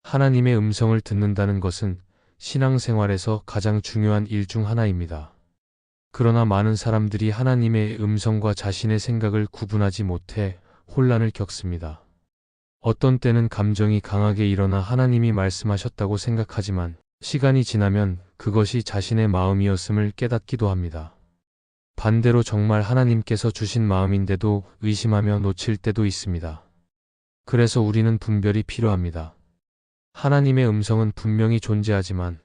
하나님의 음성을 듣는다는 것은 신앙생활에서 가장 중요한 일 중 하나입니다. 그러나 많은 사람들이 하나님의 음성과 자신의 생각을 구분하지 못해 혼란을 겪습니다. 어떤 때는 감정이 강하게 일어나 하나님이 말씀하셨다고 생각하지만 시간이 지나면 그것이 자신의 마음이었음을 깨닫기도 합니다. 반대로 정말 하나님께서 주신 마음인데도 의심하며 놓칠 때도 있습니다. 그래서 우리는 분별이 필요합니다. 하나님의 음성은 분명히 존재하지만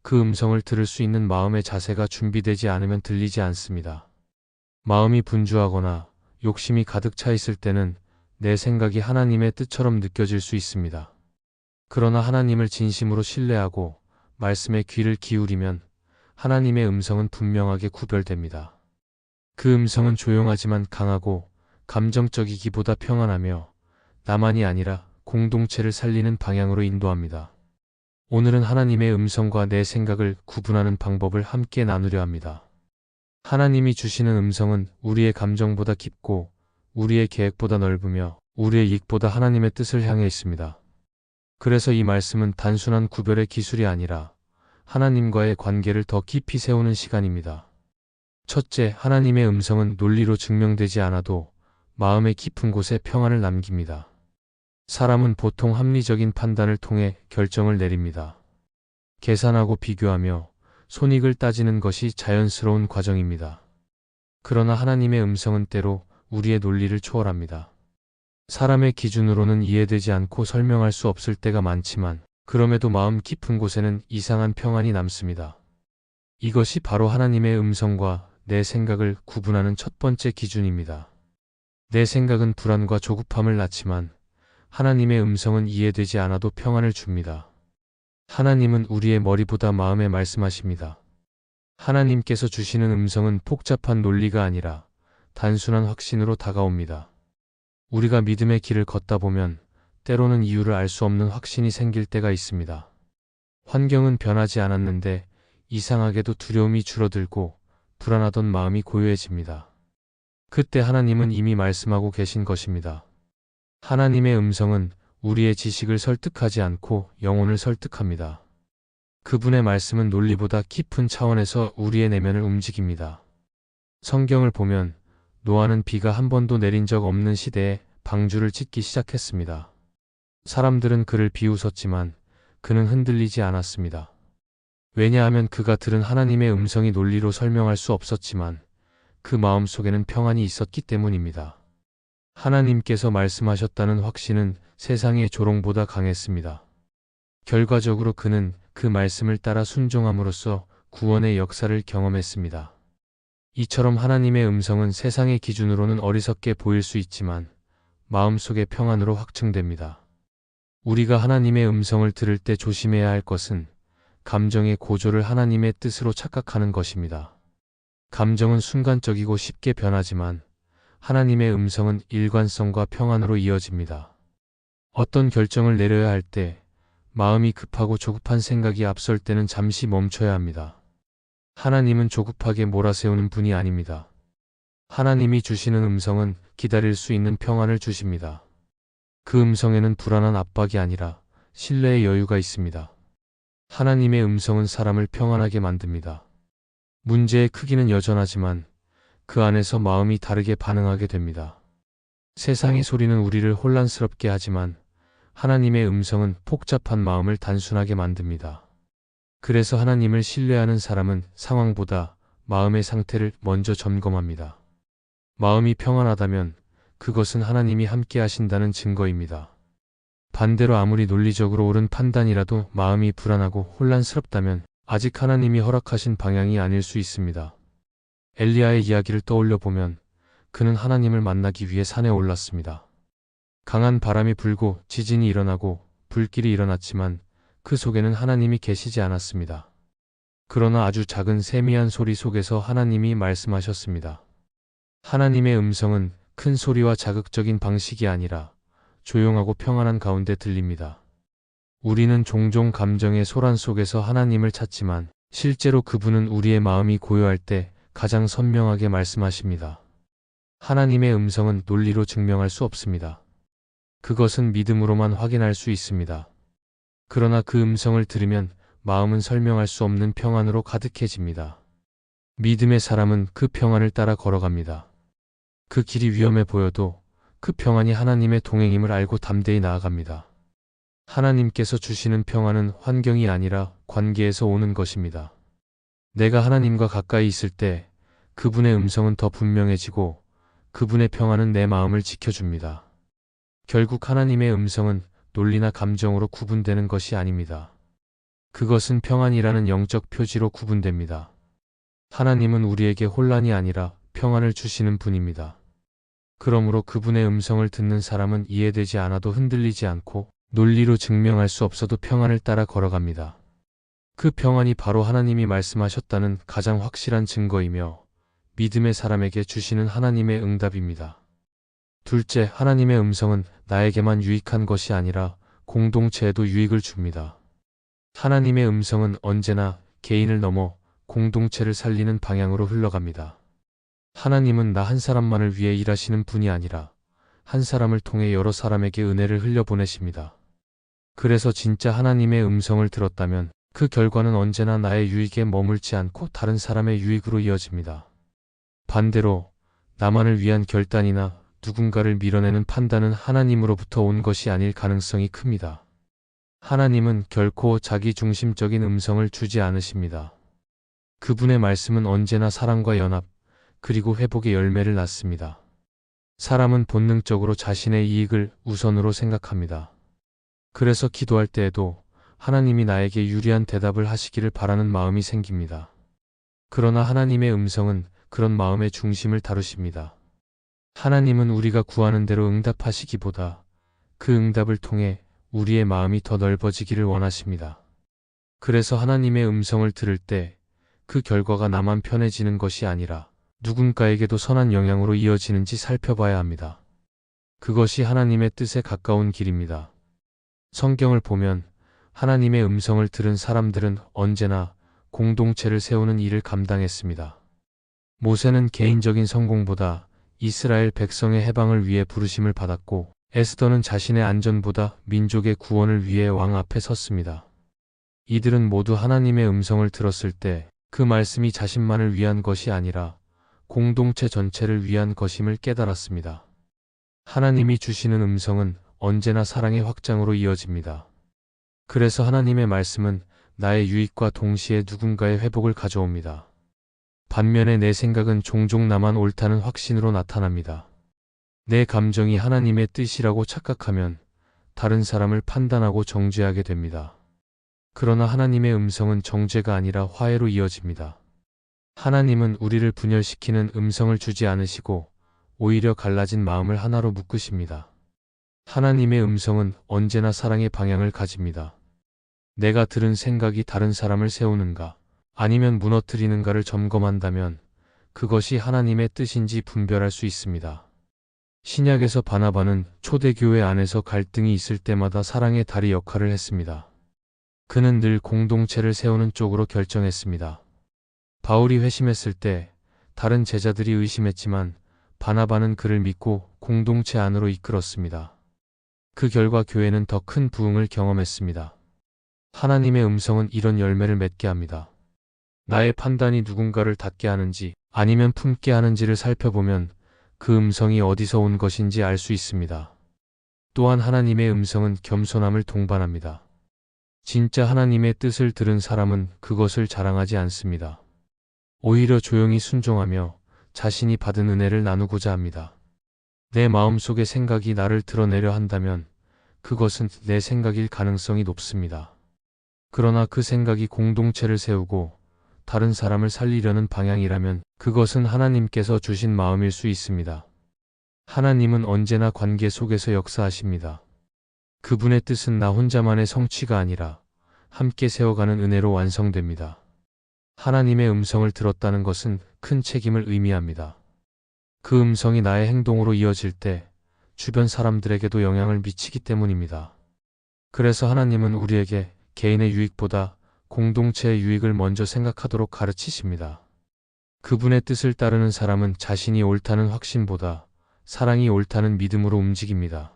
그 음성을 들을 수 있는 마음의 자세가 준비되지 않으면 들리지 않습니다. 마음이 분주하거나 욕심이 가득 차 있을 때는 내 생각이 하나님의 뜻처럼 느껴질 수 있습니다. 그러나 하나님을 진심으로 신뢰하고 말씀에 귀를 기울이면 하나님의 음성은 분명하게 구별됩니다. 그 음성은 조용하지만 강하고 감정적이기보다 평안하며 나만이 아니라 공동체를 살리는 방향으로 인도합니다. 오늘은 하나님의 음성과 내 생각을 구분하는 방법을 함께 나누려 합니다. 하나님이 주시는 음성은 우리의 감정보다 깊고 우리의 계획보다 넓으며 우리의 이익보다 하나님의 뜻을 향해 있습니다. 그래서 이 말씀은 단순한 구별의 기술이 아니라 하나님과의 관계를 더 깊이 세우는 시간입니다. 첫째, 하나님의 음성은 논리로 증명되지 않아도 마음의 깊은 곳에 평안을 남깁니다. 사람은 보통 합리적인 판단을 통해 결정을 내립니다. 계산하고 비교하며 손익을 따지는 것이 자연스러운 과정입니다. 그러나 하나님의 음성은 때로 우리의 논리를 초월합니다. 사람의 기준으로는 이해되지 않고 설명할 수 없을 때가 많지만 그럼에도 마음 깊은 곳에는 이상한 평안이 남습니다. 이것이 바로 하나님의 음성과 내 생각을 구분하는 첫 번째 기준입니다. 내 생각은 불안과 조급함을 낳지만 하나님의 음성은 이해되지 않아도 평안을 줍니다. 하나님은 우리의 머리보다 마음에 말씀하십니다. 하나님께서 주시는 음성은 복잡한 논리가 아니라 단순한 확신으로 다가옵니다. 우리가 믿음의 길을 걷다 보면 때로는 이유를 알 수 없는 확신이 생길 때가 있습니다. 환경은 변하지 않았는데 이상하게도 두려움이 줄어들고 불안하던 마음이 고요해집니다. 그때 하나님은 이미 말씀하고 계신 것입니다. 하나님의 음성은 우리의 지식을 설득하지 않고 영혼을 설득합니다. 그분의 말씀은 논리보다 깊은 차원에서 우리의 내면을 움직입니다. 성경을 보면 노아는 비가 한 번도 내린 적 없는 시대에 방주를 짓기 시작했습니다. 사람들은 그를 비웃었지만 그는 흔들리지 않았습니다. 왜냐하면 그가 들은 하나님의 음성이 논리로 설명할 수 없었지만 그 마음 속에는 평안이 있었기 때문입니다. 하나님께서 말씀하셨다는 확신은 세상의 조롱보다 강했습니다. 결과적으로 그는 그 말씀을 따라 순종함으로써 구원의 역사를 경험했습니다. 이처럼 하나님의 음성은 세상의 기준으로는 어리석게 보일 수 있지만 마음속의 평안으로 확증됩니다. 우리가 하나님의 음성을 들을 때 조심해야 할 것은 감정의 고조를 하나님의 뜻으로 착각하는 것입니다. 감정은 순간적이고 쉽게 변하지만 하나님의 음성은 일관성과 평안으로 이어집니다. 어떤 결정을 내려야 할 때 마음이 급하고 조급한 생각이 앞설 때는 잠시 멈춰야 합니다. 하나님은 조급하게 몰아세우는 분이 아닙니다. 하나님이 주시는 음성은 기다릴 수 있는 평안을 주십니다. 그 음성에는 불안한 압박이 아니라 신뢰의 여유가 있습니다. 하나님의 음성은 사람을 평안하게 만듭니다. 문제의 크기는 여전하지만 그 안에서 마음이 다르게 반응하게 됩니다. 세상의 소리는 우리를 혼란스럽게 하지만 하나님의 음성은 복잡한 마음을 단순하게 만듭니다. 그래서 하나님을 신뢰하는 사람은 상황보다 마음의 상태를 먼저 점검합니다. 마음이 평안하다면 그것은 하나님이 함께 하신다는 증거입니다. 반대로 아무리 논리적으로 옳은 판단이라도 마음이 불안하고 혼란스럽다면 아직 하나님이 허락하신 방향이 아닐 수 있습니다. 엘리야의 이야기를 떠올려 보면 그는 하나님을 만나기 위해 산에 올랐습니다. 강한 바람이 불고 지진이 일어나고 불길이 일어났지만 그 속에는 하나님이 계시지 않았습니다. 그러나 아주 작은 세미한 소리 속에서 하나님이 말씀하셨습니다. 하나님의 음성은 큰 소리와 자극적인 방식이 아니라 조용하고 평안한 가운데 들립니다. 우리는 종종 감정의 소란 속에서 하나님을 찾지만 실제로 그분은 우리의 마음이 고요할 때 가장 선명하게 말씀하십니다. 하나님의 음성은 논리로 증명할 수 없습니다. 그것은 믿음으로만 확인할 수 있습니다. 그러나 그 음성을 들으면 마음은 설명할 수 없는 평안으로 가득해집니다. 믿음의 사람은 그 평안을 따라 걸어갑니다. 그 길이 위험해 보여도 그 평안이 하나님의 동행임을 알고 담대히 나아갑니다. 하나님께서 주시는 평안은 환경이 아니라 관계에서 오는 것입니다. 내가 하나님과 가까이 있을 때 그분의 음성은 더 분명해지고 그분의 평안은 내 마음을 지켜줍니다. 결국 하나님의 음성은 논리나 감정으로 구분되는 것이 아닙니다. 그것은 평안이라는 영적 표지로 구분됩니다. 하나님은 우리에게 혼란이 아니라 평안을 주시는 분입니다. 그러므로 그분의 음성을 듣는 사람은 이해되지 않아도 흔들리지 않고 논리로 증명할 수 없어도 평안을 따라 걸어갑니다. 그 평안이 바로 하나님이 말씀하셨다는 가장 확실한 증거이며 믿음의 사람에게 주시는 하나님의 응답입니다. 둘째, 하나님의 음성은 나에게만 유익한 것이 아니라 공동체에도 유익을 줍니다. 하나님의 음성은 언제나 개인을 넘어 공동체를 살리는 방향으로 흘러갑니다. 하나님은 나 한 사람만을 위해 일하시는 분이 아니라 한 사람을 통해 여러 사람에게 은혜를 흘려보내십니다. 그래서 진짜 하나님의 음성을 들었다면 그 결과는 언제나 나의 유익에 머물지 않고 다른 사람의 유익으로 이어집니다. 반대로 나만을 위한 결단이나 누군가를 밀어내는 판단은 하나님으로부터 온 것이 아닐 가능성이 큽니다. 하나님은 결코 자기 중심적인 음성을 주지 않으십니다. 그분의 말씀은 언제나 사랑과 연합, 그리고 회복의 열매를 낳습니다. 사람은 본능적으로 자신의 이익을 우선으로 생각합니다. 그래서 기도할 때에도 하나님이 나에게 유리한 대답을 하시기를 바라는 마음이 생깁니다. 그러나 하나님의 음성은 그런 마음의 중심을 다루십니다. 하나님은 우리가 구하는 대로 응답하시기보다 그 응답을 통해 우리의 마음이 더 넓어지기를 원하십니다. 그래서 하나님의 음성을 들을 때 그 결과가 나만 편해지는 것이 아니라 누군가에게도 선한 영향으로 이어지는지 살펴봐야 합니다. 그것이 하나님의 뜻에 가까운 길입니다. 성경을 보면 하나님의 음성을 들은 사람들은 언제나 공동체를 세우는 일을 감당했습니다. 모세는 개인적인 성공보다 이스라엘 백성의 해방을 위해 부르심을 받았고, 에스더는 자신의 안전보다 민족의 구원을 위해 왕 앞에 섰습니다. 이들은 모두 하나님의 음성을 들었을 때 그 말씀이 자신만을 위한 것이 아니라 공동체 전체를 위한 것임을 깨달았습니다. 하나님이 주시는 음성은 언제나 사랑의 확장으로 이어집니다. 그래서 하나님의 말씀은 나의 유익과 동시에 누군가의 회복을 가져옵니다. 반면에 내 생각은 종종 나만 옳다는 확신으로 나타납니다. 내 감정이 하나님의 뜻이라고 착각하면 다른 사람을 판단하고 정죄하게 됩니다. 그러나 하나님의 음성은 정죄가 아니라 화해로 이어집니다. 하나님은 우리를 분열시키는 음성을 주지 않으시고 오히려 갈라진 마음을 하나로 묶으십니다. 하나님의 음성은 언제나 사랑의 방향을 가집니다. 내가 들은 생각이 다른 사람을 세우는가, 아니면 무너뜨리는가를 점검한다면 그것이 하나님의 뜻인지 분별할 수 있습니다. 신약에서 바나바는 초대교회 안에서 갈등이 있을 때마다 사랑의 다리 역할을 했습니다. 그는 늘 공동체를 세우는 쪽으로 결정했습니다. 바울이 회심했을 때 다른 제자들이 의심했지만 바나바는 그를 믿고 공동체 안으로 이끌었습니다. 그 결과 교회는 더 큰 부흥을 경험했습니다. 하나님의 음성은 이런 열매를 맺게 합니다. 나의 판단이 누군가를 닫게 하는지 아니면 품게 하는지를 살펴보면 그 음성이 어디서 온 것인지 알 수 있습니다. 또한 하나님의 음성은 겸손함을 동반합니다. 진짜 하나님의 뜻을 들은 사람은 그것을 자랑하지 않습니다. 오히려 조용히 순종하며 자신이 받은 은혜를 나누고자 합니다. 내 마음속의 생각이 나를 드러내려 한다면 그것은 내 생각일 가능성이 높습니다. 그러나 그 생각이 공동체를 세우고 다른 사람을 살리려는 방향이라면 그것은 하나님께서 주신 마음일 수 있습니다. 하나님은 언제나 관계 속에서 역사하십니다. 그분의 뜻은 나 혼자만의 성취가 아니라 함께 세워가는 은혜로 완성됩니다. 하나님의 음성을 들었다는 것은 큰 책임을 의미합니다. 그 음성이 나의 행동으로 이어질 때 주변 사람들에게도 영향을 미치기 때문입니다. 그래서 하나님은 우리에게 개인의 유익보다 공동체의 유익을 먼저 생각하도록 가르치십니다. 그분의 뜻을 따르는 사람은 자신이 옳다는 확신보다 사랑이 옳다는 믿음으로 움직입니다.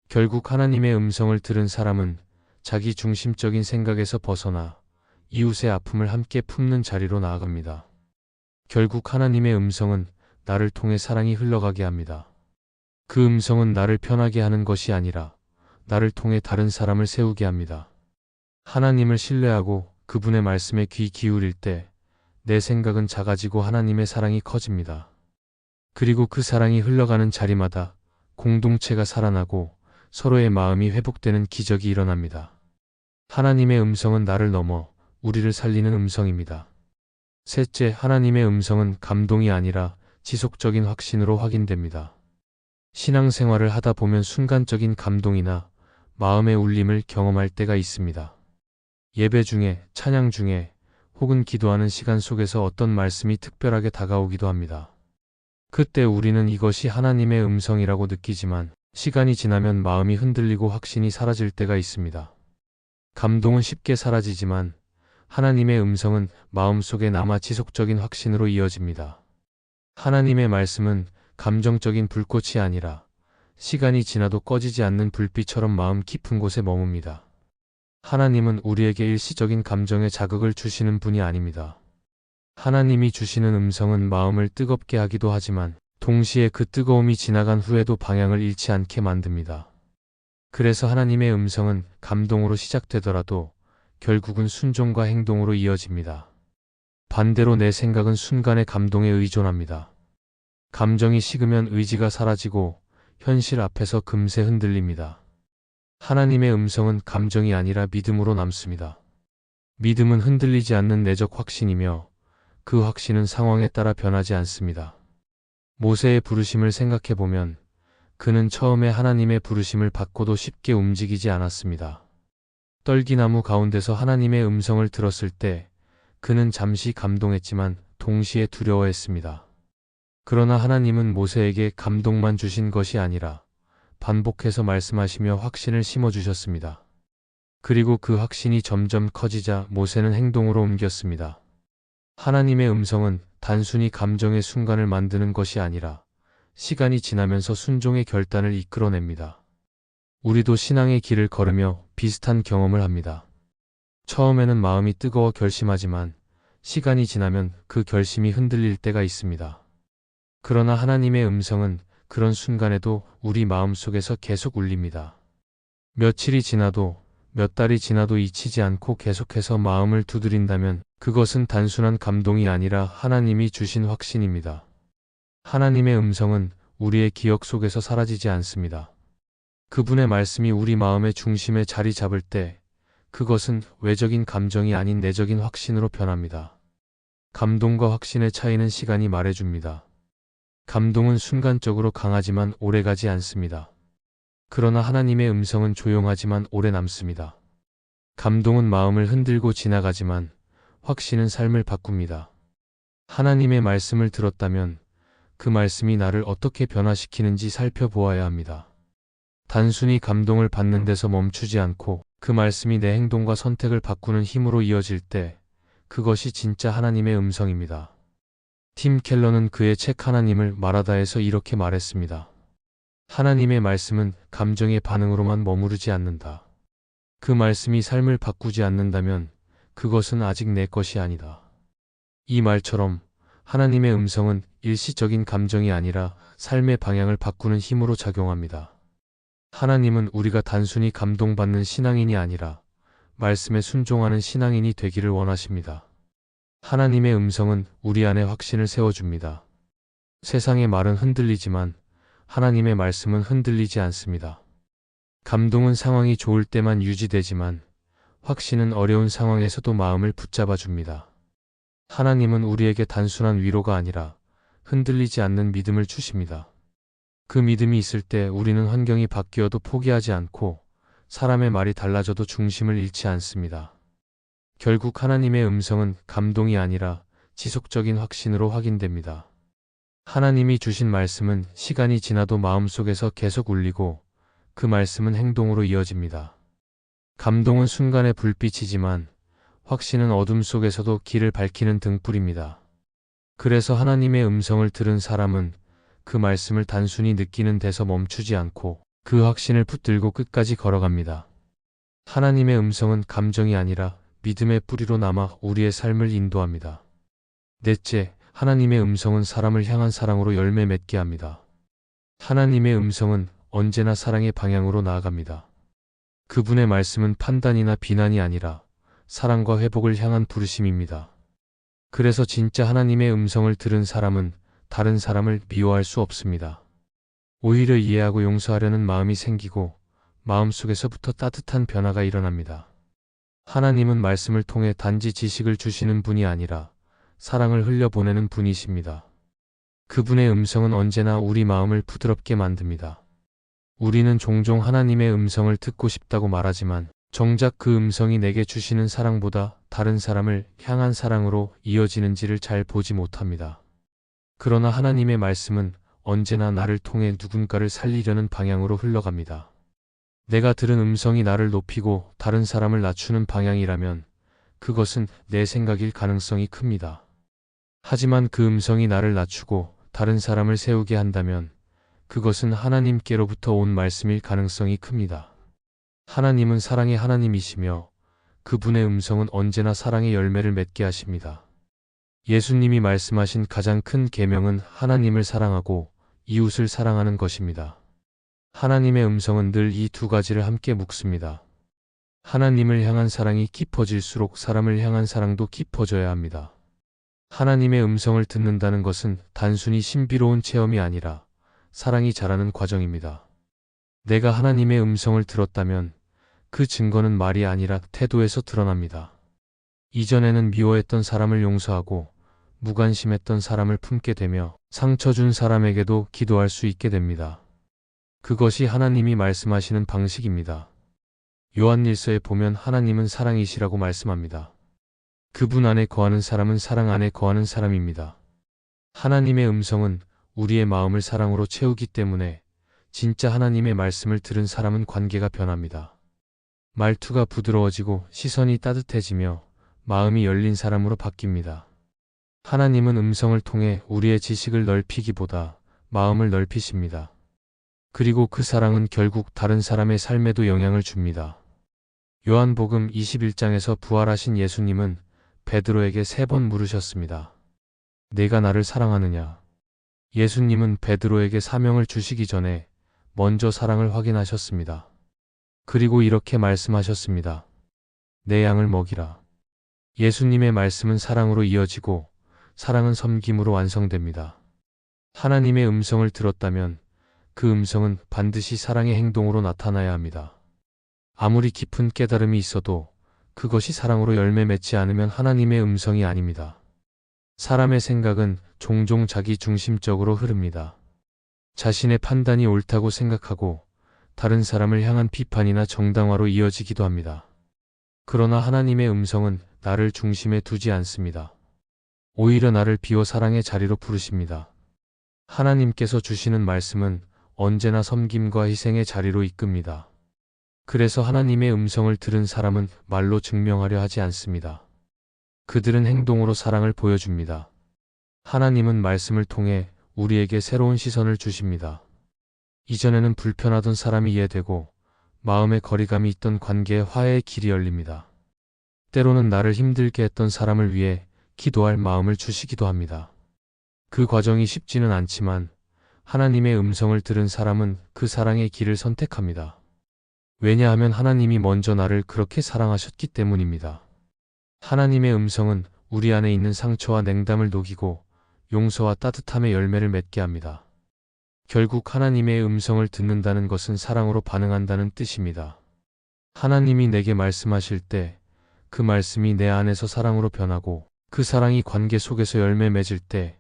결국 하나님의 음성을 들은 사람은 자기 중심적인 생각에서 벗어나 이웃의 아픔을 함께 품는 자리로 나아갑니다. 결국 하나님의 음성은 나를 통해 사랑이 흘러가게 합니다. 그 음성은 나를 편하게 하는 것이 아니라 나를 통해 다른 사람을 세우게 합니다. 하나님을 신뢰하고 그분의 말씀에 귀 기울일 때 내 생각은 작아지고 하나님의 사랑이 커집니다. 그리고 그 사랑이 흘러가는 자리마다 공동체가 살아나고 서로의 마음이 회복되는 기적이 일어납니다. 하나님의 음성은 나를 넘어 우리를 살리는 음성입니다. 셋째, 하나님의 음성은 감동이 아니라 지속적인 확신으로 확인됩니다. 신앙생활을 하다 보면 순간적인 감동이나 마음의 울림을 경험할 때가 있습니다. 예배 중에, 찬양 중에, 혹은 기도하는 시간 속에서 어떤 말씀이 특별하게 다가오기도 합니다. 그때 우리는 이것이 하나님의 음성이라고 느끼지만 시간이 지나면 마음이 흔들리고 확신이 사라질 때가 있습니다. 감동은 쉽게 사라지지만 하나님의 음성은 마음속에 남아 지속적인 확신으로 이어집니다. 하나님의 말씀은 감정적인 불꽃이 아니라 시간이 지나도 꺼지지 않는 불빛처럼 마음 깊은 곳에 머뭅니다. 하나님은 우리에게 일시적인 감정에 자극을 주시는 분이 아닙니다. 하나님이 주시는 음성은 마음을 뜨겁게 하기도 하지만 동시에 그 뜨거움이 지나간 후에도 방향을 잃지 않게 만듭니다. 그래서 하나님의 음성은 감동으로 시작되더라도 결국은 순종과 행동으로 이어집니다. 반대로 내 생각은 순간의 감동에 의존합니다. 감정이 식으면 의지가 사라지고 현실 앞에서 금세 흔들립니다. 하나님의 음성은 감정이 아니라 믿음으로 남습니다. 믿음은 흔들리지 않는 내적 확신이며 그 확신은 상황에 따라 변하지 않습니다. 모세의 부르심을 생각해보면 그는 처음에 하나님의 부르심을 받고도 쉽게 움직이지 않았습니다. 떨기나무 가운데서 하나님의 음성을 들었을 때 그는 잠시 감동했지만 동시에 두려워했습니다. 그러나 하나님은 모세에게 감동만 주신 것이 아니라 반복해서 말씀하시며 확신을 심어주셨습니다. 그리고 그 확신이 점점 커지자 모세는 행동으로 옮겼습니다. 하나님의 음성은 단순히 감정의 순간을 만드는 것이 아니라 시간이 지나면서 순종의 결단을 이끌어냅니다. 우리도 신앙의 길을 걸으며 비슷한 경험을 합니다. 처음에는 마음이 뜨거워 결심하지만 시간이 지나면 그 결심이 흔들릴 때가 있습니다. 그러나 하나님의 음성은 그런 순간에도 우리 마음속에서 계속 울립니다. 며칠이 지나도 몇 달이 지나도 잊히지 않고 계속해서 마음을 두드린다면 그것은 단순한 감동이 아니라 하나님이 주신 확신입니다. 하나님의 음성은 우리의 기억 속에서 사라지지 않습니다. 그분의 말씀이 우리 마음의 중심에 자리 잡을 때 그것은 외적인 감정이 아닌 내적인 확신으로 변합니다. 감동과 확신의 차이는 시간이 말해줍니다. 감동은 순간적으로 강하지만 오래가지 않습니다. 그러나 하나님의 음성은 조용하지만 오래 남습니다. 감동은 마음을 흔들고 지나가지만 확신은 삶을 바꿉니다. 하나님의 말씀을 들었다면 그 말씀이 나를 어떻게 변화시키는지 살펴보아야 합니다. 단순히 감동을 받는 데서 멈추지 않고 그 말씀이 내 행동과 선택을 바꾸는 힘으로 이어질 때 그것이 진짜 하나님의 음성입니다. 팀 켈러는 그의 책 하나님을 말하다에서 이렇게 말했습니다. 하나님의 말씀은 감정의 반응으로만 머무르지 않는다. 그 말씀이 삶을 바꾸지 않는다면 그것은 아직 내 것이 아니다. 이 말처럼 하나님의 음성은 일시적인 감정이 아니라 삶의 방향을 바꾸는 힘으로 작용합니다. 하나님은 우리가 단순히 감동받는 신앙인이 아니라 말씀에 순종하는 신앙인이 되기를 원하십니다. 하나님의 음성은 우리 안에 확신을 세워줍니다. 세상의 말은 흔들리지만 하나님의 말씀은 흔들리지 않습니다. 감동은 상황이 좋을 때만 유지되지만 확신은 어려운 상황에서도 마음을 붙잡아 줍니다. 하나님은 우리에게 단순한 위로가 아니라 흔들리지 않는 믿음을 주십니다. 그 믿음이 있을 때 우리는 환경이 바뀌어도 포기하지 않고 사람의 말이 달라져도 중심을 잃지 않습니다. 결국 하나님의 음성은 감동이 아니라 지속적인 확신으로 확인됩니다. 하나님이 주신 말씀은 시간이 지나도 마음속에서 계속 울리고 그 말씀은 행동으로 이어집니다. 감동은 순간의 불빛이지만 확신은 어둠 속에서도 길을 밝히는 등불입니다. 그래서 하나님의 음성을 들은 사람은 그 말씀을 단순히 느끼는 데서 멈추지 않고 그 확신을 붙들고 끝까지 걸어갑니다. 하나님의 음성은 감정이 아니라 믿음의 뿌리로 남아 우리의 삶을 인도합니다. 넷째, 하나님의 음성은 사람을 향한 사랑으로 열매 맺게 합니다. 하나님의 음성은 언제나 사랑의 방향으로 나아갑니다. 그분의 말씀은 판단이나 비난이 아니라 사랑과 회복을 향한 부르심입니다. 그래서 진짜 하나님의 음성을 들은 사람은 다른 사람을 미워할 수 없습니다. 오히려 이해하고 용서하려는 마음이 생기고 마음속에서부터 따뜻한 변화가 일어납니다. 하나님은 말씀을 통해 단지 지식을 주시는 분이 아니라 사랑을 흘려보내는 분이십니다. 그분의 음성은 언제나 우리 마음을 부드럽게 만듭니다. 우리는 종종 하나님의 음성을 듣고 싶다고 말하지만 정작 그 음성이 내게 주시는 사랑보다 다른 사람을 향한 사랑으로 이어지는지를 잘 보지 못합니다. 그러나 하나님의 말씀은 언제나 나를 통해 누군가를 살리려는 방향으로 흘러갑니다. 내가 들은 음성이 나를 높이고 다른 사람을 낮추는 방향이라면 그것은 내 생각일 가능성이 큽니다. 하지만 그 음성이 나를 낮추고 다른 사람을 세우게 한다면 그것은 하나님께로부터 온 말씀일 가능성이 큽니다. 하나님은 사랑의 하나님이시며 그분의 음성은 언제나 사랑의 열매를 맺게 하십니다. 예수님이 말씀하신 가장 큰 계명은 하나님을 사랑하고 이웃을 사랑하는 것입니다. 하나님의 음성은 늘 이 두 가지를 함께 묶습니다. 하나님을 향한 사랑이 깊어질수록 사람을 향한 사랑도 깊어져야 합니다. 하나님의 음성을 듣는다는 것은 단순히 신비로운 체험이 아니라 사랑이 자라는 과정입니다. 내가 하나님의 음성을 들었다면 그 증거는 말이 아니라 태도에서 드러납니다. 이전에는 미워했던 사람을 용서하고 무관심했던 사람을 품게 되며 상처 준 사람에게도 기도할 수 있게 됩니다. 그것이 하나님이 말씀하시는 방식입니다. 요한일서에 보면 하나님은 사랑이시라고 말씀합니다. 그분 안에 거하는 사람은 사랑 안에 거하는 사람입니다. 하나님의 음성은 우리의 마음을 사랑으로 채우기 때문에 진짜 하나님의 말씀을 들은 사람은 관계가 변합니다. 말투가 부드러워지고 시선이 따뜻해지며 마음이 열린 사람으로 바뀝니다. 하나님은 음성을 통해 우리의 지식을 넓히기보다 마음을 넓히십니다. 그리고 그 사랑은 결국 다른 사람의 삶에도 영향을 줍니다. 요한복음 21장에서 부활하신 예수님은 베드로에게 3번 물으셨습니다. 내가 나를 사랑하느냐? 예수님은 베드로에게 사명을 주시기 전에 먼저 사랑을 확인하셨습니다. 그리고 이렇게 말씀하셨습니다. 내 양을 먹이라. 예수님의 말씀은 사랑으로 이어지고 사랑은 섬김으로 완성됩니다. 하나님의 음성을 들었다면 그 음성은 반드시 사랑의 행동으로 나타나야 합니다. 아무리 깊은 깨달음이 있어도 그것이 사랑으로 열매 맺지 않으면 하나님의 음성이 아닙니다. 사람의 생각은 종종 자기 중심적으로 흐릅니다. 자신의 판단이 옳다고 생각하고 다른 사람을 향한 비판이나 정당화로 이어지기도 합니다. 그러나 하나님의 음성은 나를 중심에 두지 않습니다. 오히려 나를 비워 사랑의 자리로 부르십니다. 하나님께서 주시는 말씀은 언제나 섬김과 희생의 자리로 이끕니다. 그래서 하나님의 음성을 들은 사람은 말로 증명하려 하지 않습니다. 그들은 행동으로 사랑을 보여줍니다. 하나님은 말씀을 통해 우리에게 새로운 시선을 주십니다. 이전에는 불편하던 사람이 이해되고 마음의 거리감이 있던 관계의 화해의 길이 열립니다. 때로는 나를 힘들게 했던 사람을 위해 기도할 마음을 주시기도 합니다. 그 과정이 쉽지는 않지만 하나님의 음성을 들은 사람은 그 사랑의 길을 선택합니다. 왜냐하면 하나님이 먼저 나를 그렇게 사랑하셨기 때문입니다. 하나님의 음성은 우리 안에 있는 상처와 냉담을 녹이고 용서와 따뜻함의 열매를 맺게 합니다. 결국 하나님의 음성을 듣는다는 것은 사랑으로 반응한다는 뜻입니다. 하나님이 내게 말씀하실 때 그 말씀이 내 안에서 사랑으로 변하고 그 사랑이 관계 속에서 열매 맺을 때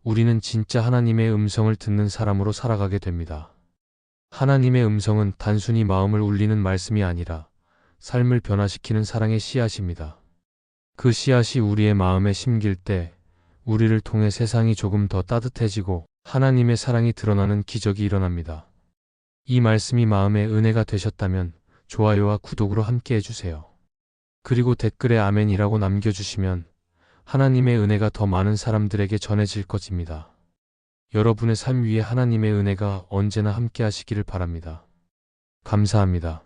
우리는 진짜 하나님의 음성을 듣는 사람으로 살아가게 됩니다. 하나님의 음성은 단순히 마음을 울리는 말씀이 아니라 삶을 변화시키는 사랑의 씨앗입니다. 그 씨앗이 우리의 마음에 심길 때 우리를 통해 세상이 조금 더 따뜻해지고 하나님의 사랑이 드러나는 기적이 일어납니다. 이 말씀이 마음의 은혜가 되셨다면 좋아요와 구독으로 함께 해주세요. 그리고 댓글에 아멘이라고 남겨주시면 하나님의 은혜가 더 많은 사람들에게 전해질 것입니다. 여러분의 삶 위에 하나님의 은혜가 언제나 함께 하시기를 바랍니다. 감사합니다.